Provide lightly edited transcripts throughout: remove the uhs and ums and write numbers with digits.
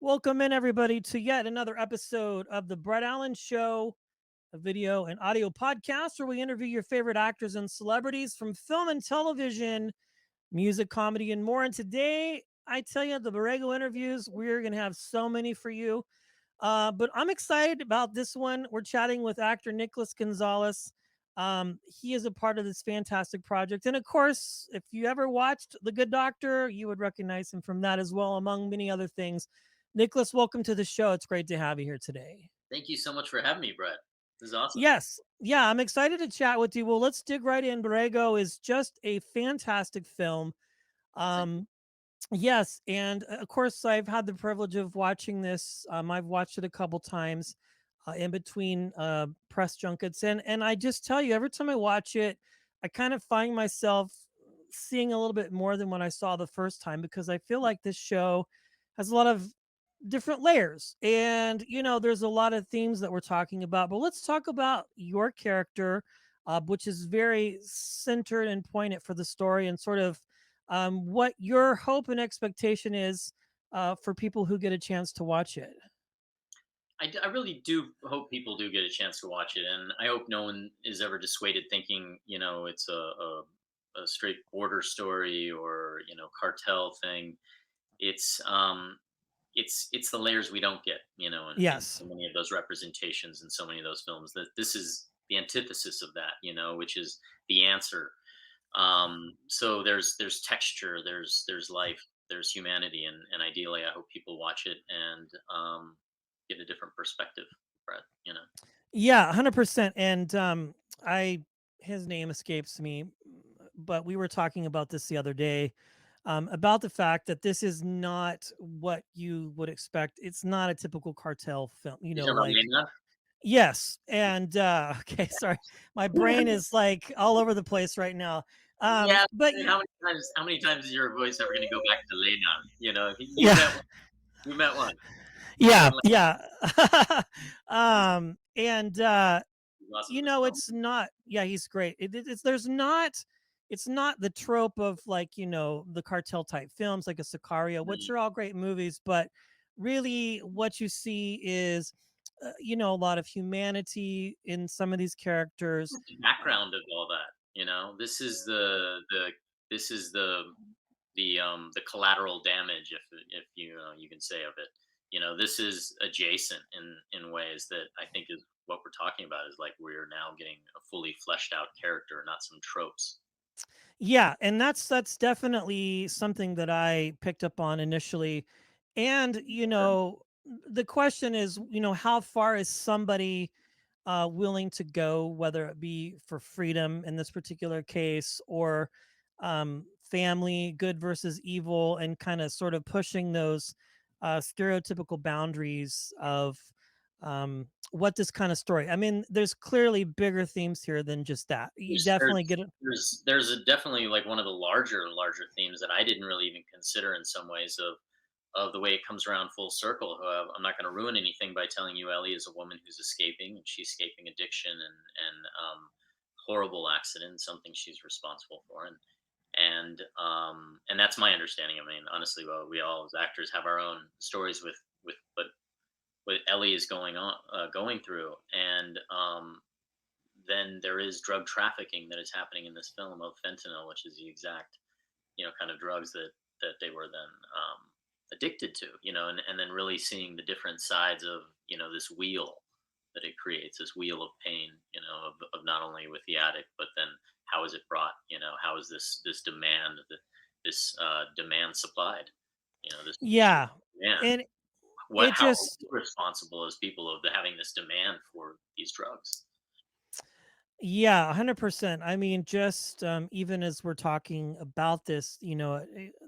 Welcome in, everybody, to yet another episode of the Brett Allen Show, a video and audio podcast where we interview your favorite actors and celebrities from film and television, music, comedy, and more. And today, I tell you, the Borrego interviews, we're going to have so many for you. But I'm excited about this one. We're chatting with actor Nicholas Gonzalez. He is a part of this fantastic project. And of course, if you ever watched The Good Doctor, you would recognize him from that as well, among many other things. Nicholas, welcome to the show. It's great to have you here today. Thank you so much for having me, Brett. This is awesome. Yes. Yeah, I'm excited to chat with you. Well, let's dig right in. Borrego is just a fantastic film. Thank Um, Yes, and of course, I've had the privilege of watching this. I've watched it a couple times in between press junkets, and I just tell you, every time I watch it, I kind of find myself seeing a little bit more than when I saw the first time because I feel like this show has a lot of different layers, and there's a lot of themes that we're talking about. But let's talk about your character, which is very centered and poignant for the story, and sort of what your hope and expectation is for people who get a chance to watch it. I really do hope people do get a chance to watch it, and I hope no one is ever dissuaded thinking, it's a straight border story or cartel thing. It's it's the layers we don't get, in Yes. so many of those representations and so many of those films. That this is the antithesis of that, which is the answer. So there's texture, there's life, there's humanity, and ideally I hope people watch it and get a different perspective, Brett. Yeah, 100%. And I, his name escapes me, but we were talking about this the other day about the fact that this is not what you would expect. It's not a typical cartel film, You talking about like, Lena? yes. And okay, sorry, my brain is like all over the place right now. Yeah, But how many times is your voice ever gonna go back to Lena? You yeah, met one, you met one. You met yeah, one like yeah. And awesome in this film. it's not, yeah, he's great. It's there's not it's not the trope of, like, the cartel type films like a Sicario, which Mhm. are all great movies, but really what you see is a lot of humanity in some of these characters. The Uh, background of all that, this is the collateral damage, if you can say of it. This is adjacent in ways that I think is what we're talking about, is like we're now getting a fully fleshed out character, not some tropes. Yeah, and that's definitely something that I picked up on initially. And Good. the question is, how far is somebody willing to go, whether it be for freedom in this particular case, or family, good versus evil, and kind of sort of pushing those stereotypical boundaries of what this kind of story. I mean, there's clearly bigger themes here than just that. You There's definitely there's get it. there's a definitely, like, one of the larger themes that I didn't really even consider in some ways, of the way it comes around full circle. I'm not going to ruin anything by telling you Ellie is a woman who's escaping, and she's escaping addiction and horrible accident, something she's responsible for, and that's my understanding. I mean, honestly, well, we all as actors have our own stories with what Ellie is going through, and then there is drug trafficking that is happening in this film of fentanyl, which is the exact kind of drugs that they were then addicted to, and then really seeing the different sides of this wheel that it creates, this wheel of pain, of not only with the addict, but then how is it brought, how is this demand, this demand supplied, this Yeah, demand, and what it how are just, we responsible as people of having this demand for these drugs. yeah, 100%. I mean, just even as we're talking about this,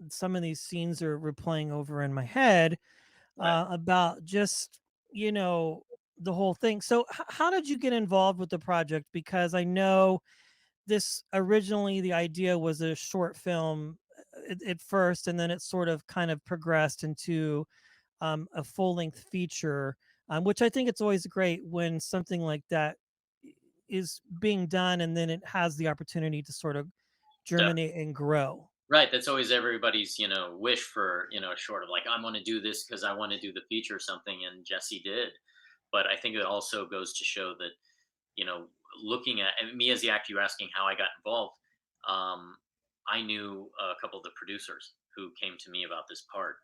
some of these scenes are replaying over in my head Right. about just, you know, the whole thing. So, how did you get involved with the project? Because I know this originally, the idea was a short film at first, and then it sort of kind of progressed into a full length feature, which I think it's always great when something like that is being done and then it has the opportunity to sort of germinate and grow. Right, that's always everybody's, wish for, short of like, I want to do this because I want to do the feature or something, and Jesse did. But I think it also goes to show that, you know, looking at and me as the actor, you're asking how I got involved. Um, I knew a couple of the producers who came to me about this part,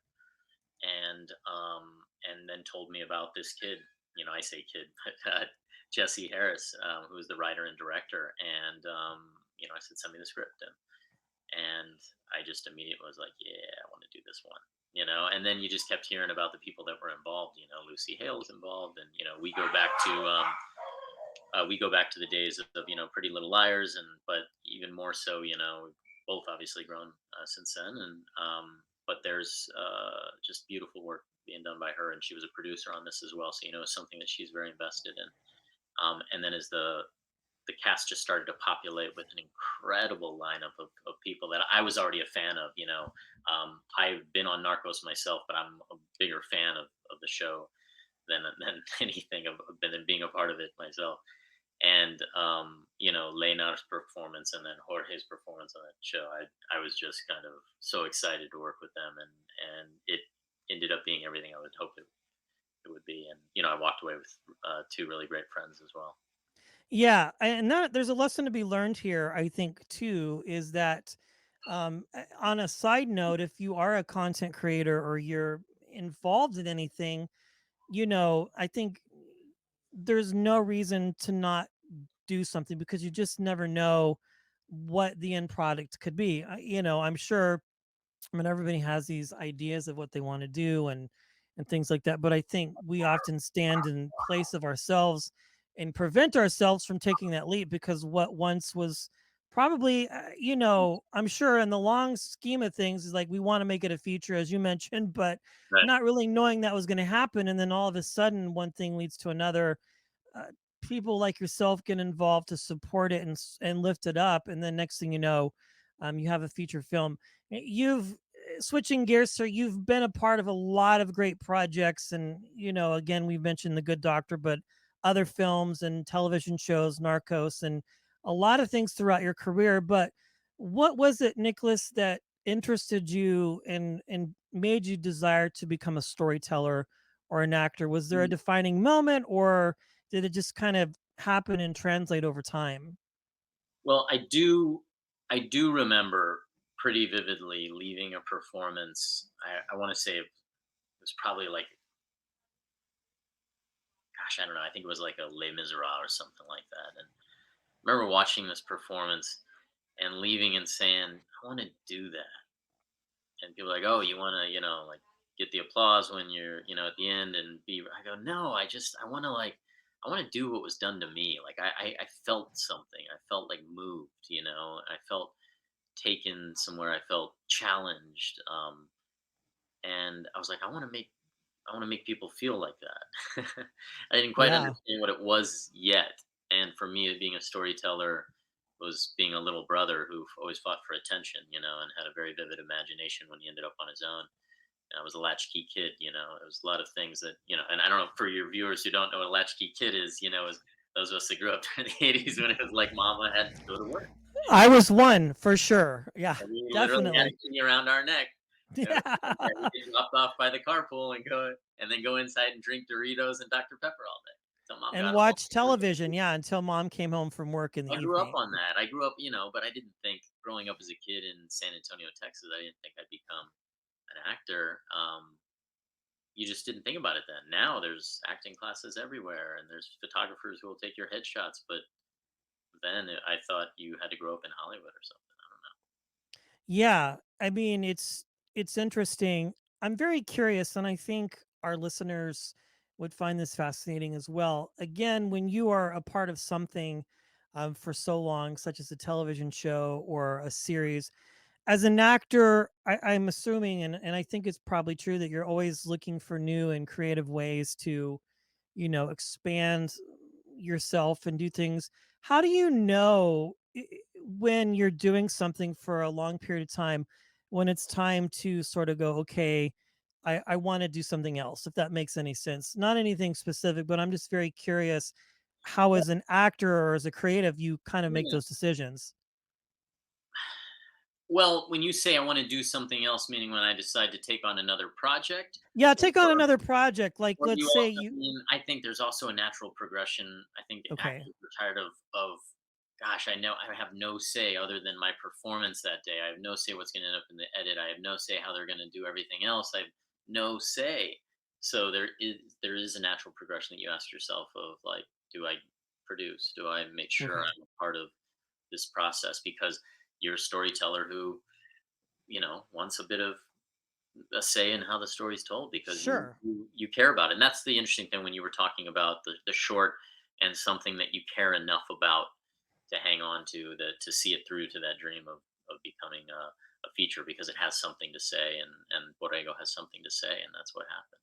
and then told me about this kid. I say kid, Jesse Harris, who was the writer and director, and I said, send me the script, and I just immediately was like, yeah, I want to do this one. And then you just kept hearing about the people that were involved. Lucy Hale's involved, and we go back to the days of Pretty Little Liars, and but even more so, both obviously grown since then, and but there's just beautiful work being done by her, and she was a producer on this as well, so it's something that she's very invested in. And then as the cast just started to populate with an incredible lineup of people that I was already a fan of. I've been on Narcos myself, but I'm a bigger fan of the show than anything of than being a part of it myself. And Leonardo's performance and then Jorge's performance on that show, I was just kind of so excited to work with them, and it ended up being everything I would hope it would be. And I walked away with two really great friends as well. Yeah, and that there's a lesson to be learned here, I think, too, is that on a side note, if you are a content creator or you're involved in anything, I think there's no reason to not do something because you just never know what the end product could be. I'm sure, I mean, everybody has these ideas of what they want to do and things like that. But I think we often stand in place of ourselves and prevent ourselves from taking that leap because what once was probably, I'm sure in the long scheme of things is like we want to make it a feature, as you mentioned, but Right. not really knowing that was going to happen. And then all of a sudden, one thing leads to another. uh, People like yourself get involved to support it and lift it up, and then next thing you know, you have a feature film. You've switching gears, sir. You've been a part of a lot of great projects, and again, we've mentioned The Good Doctor, but other films and television shows, Narcos, and a lot of things throughout your career. But what was it, Nicholas, that interested you and made you desire to become a storyteller or an actor? Was there a Mm. defining moment, or did it just kind of happen and translate over time? Well, I do remember pretty vividly leaving a performance. I want to say it was probably like, gosh, I don't know. I think it was like a Les Miserables or something like that. And I remember watching this performance and leaving and saying, I want to do that. And people are like, oh, you want to, like get the applause when you're, at the end and be. I go, no, I want to like, I want to do what was done to me. Like I felt something. I felt like moved. I felt taken somewhere. I felt challenged, and I was like, I want to make people feel like that. I didn't quite Yeah. understand what it was yet, and for me, being a storyteller was being a little brother who always fought for attention, and had a very vivid imagination when he ended up on his own. And I was a latchkey kid, There was a lot of things that and I don't know for your viewers who don't know what a latchkey kid is, is those of us that grew up in the '80s when it was like Mama had to go to work. I was one for sure. Yeah, And we literally had a definitely. key around our neck. Yeah. We get dropped off by the carpool and then go inside and drink Doritos and Dr. Pepper all day till mom And got home. watch television, yeah, until mom came home from work in the I grew up evening. on that. I grew up, but I didn't think growing up as a kid in San Antonio, Texas, I didn't think I'd become an actor. You just didn't think about it then. Now there's acting classes everywhere, and there's photographers who will take your headshots. But then I thought you had to grow up in Hollywood or something. I don't know. Yeah, I mean, it's interesting. I'm very curious, and I think our listeners would find this fascinating as well. Again, when you are a part of something for so long, such as a television show or a series, as an actor, I'm assuming, and I think it's probably true that you're always looking for new and creative ways to expand yourself and do things. How do you know when you're doing something for a long period of time, when it's time to sort of go, okay, I want to do something else, if that makes any sense? Not anything specific, but I'm just very curious how, as an actor or as a creative, you kind of make Yeah. those decisions. Well, when you say I want to do something else, meaning when I decide to take on another project, Yeah, take on or another project. Like, or do let's you say also you mean, I think there's also a natural progression. I think the okay. actors are tired of gosh, I know I have no say other than my performance that day. I have no say what's going to end up in the edit. I have no say how they're going to do everything else. I have no say. So there is a natural progression that you ask yourself of like, do I produce? Do I make sure Okay. I'm a part of this process? Because you're a storyteller who, wants a bit of a say in how the story's told because you Sure. you, you care about it. And that's the interesting thing when you were talking about the short and something that you care enough about to hang on to see it through to that dream of becoming a feature because it has something to say and Borrego has something to say and that's what happened.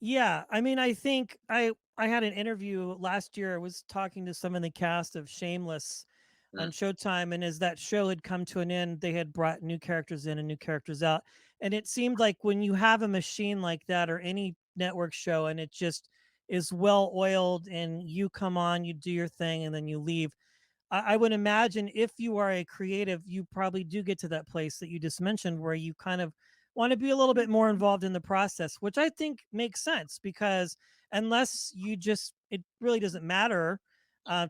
Yeah, I mean, I think I had an interview last year. I was talking to some in the cast of Shameless on Mm. Showtime, and as that show had come to an end, they had brought new characters in and new characters out. And it seemed like when you have a machine like that or any network show and it just is well oiled and you come on, you do your thing, and then you leave, I would imagine if you are a creative, you probably do get to that place that you just mentioned where you kind of want to be a little bit more involved in the process, which I think makes sense because unless you just, it really doesn't matter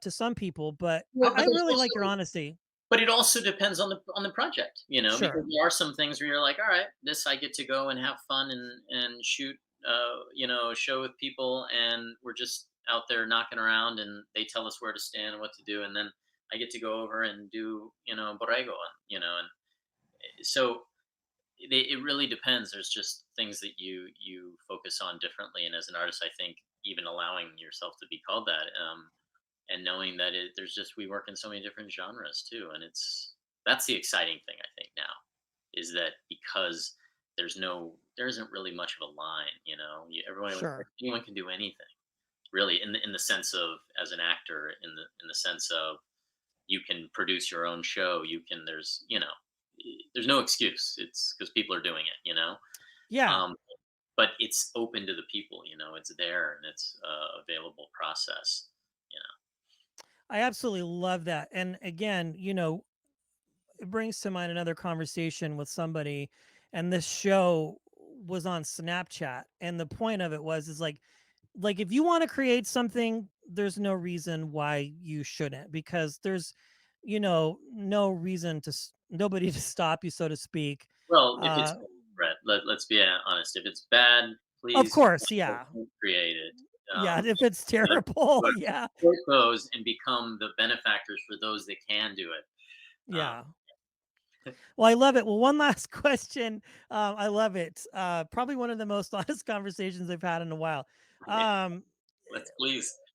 to some people. But Well, I but there's really like your also honesty. but it also depends on the project, because Sure. there are some things where you're like, all right, this I get to go and have fun and shoot, a show with people, and we're just out there knocking around, and they tell us where to stand and what to do, and then I get to go over and do, Borrego, and so it really depends. There's just things that you focus on differently, and as an artist, I think even allowing yourself to be called that. And knowing that there's just we work in so many different genres too, and that's the exciting thing I think now is that because there isn't really much of a line, Sure. anyone can do anything really in the sense of as an actor in the sense of you can produce your own show, you can there's no excuse, it's because people are doing it. Yeah. um, but it's open to the people, it's there and it's available process. I absolutely love that. And again, it brings to mind another conversation with somebody, and this show was on Snapchat. And the point of it was, is like if you want to create something, there's no reason why you shouldn't, because there's no reason nobody to stop you, so to speak. Well, if it's uh Brett, let's be honest. If it's bad, of please course, yeah. don't create it. Yeah, if it's But terrible, but yeah. support those and become the benefactors for those that can do it. Um, Yeah. Well, I love it. Well, one last question. I love it. Probably one of the most honest conversations I've had in a while. yeah, um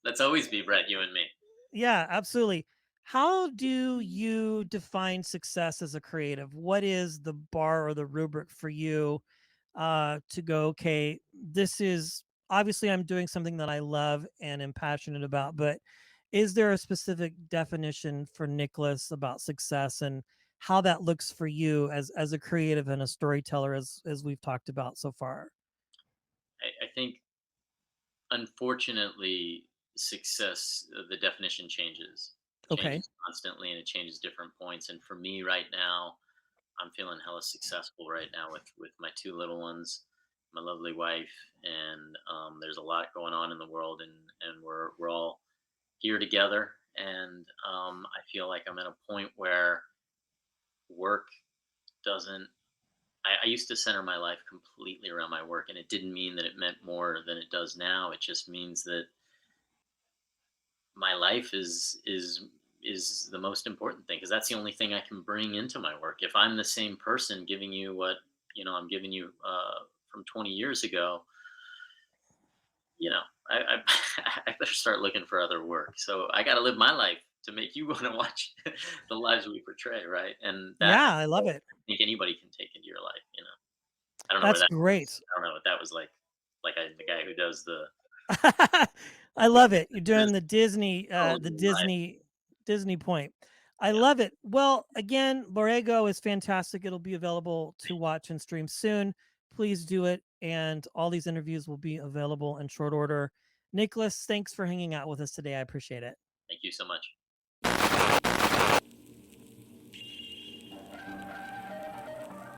let's always be Brett, you and me. Yeah, absolutely. How do you define success as a creative? What is the bar or the rubric for you to go, okay, this is obviously I'm doing something that I love and am passionate about, but is there a specific definition for Nicholas about success and how that looks for you as a creative and a storyteller as we've talked about so far? I think unfortunately, success the definition Okay. changes constantly, and it changes different points. And for me right now, I'm feeling hella successful right now with my two little ones, my lovely wife, and there's a lot going on in the world, and we're all here together. And I feel like I'm at a point where work doesn't. I used to center my life completely around my work, and it didn't mean that it meant more than it does now. It just means that my life is the most important thing because that's the only thing I can bring into my work. If I'm the same person giving you what I'm giving you from 20 years ago, you know, I better start looking for other work. So I got to live my life to make you want to watch the lives we portray, right? And that Yeah, I I love don't it. think anybody can take into your life. I don't know where That's that. great. I don't know what that was like. The guy who does the I love it. You're this doing totally the life. Disney point. I Yeah. love it. Well, again, Borrego is fantastic. It'll be available to watch and stream soon. Please do it. And all these interviews will be available in short order. Nicholas, thanks for hanging out with us today. I appreciate it. Thank you so much.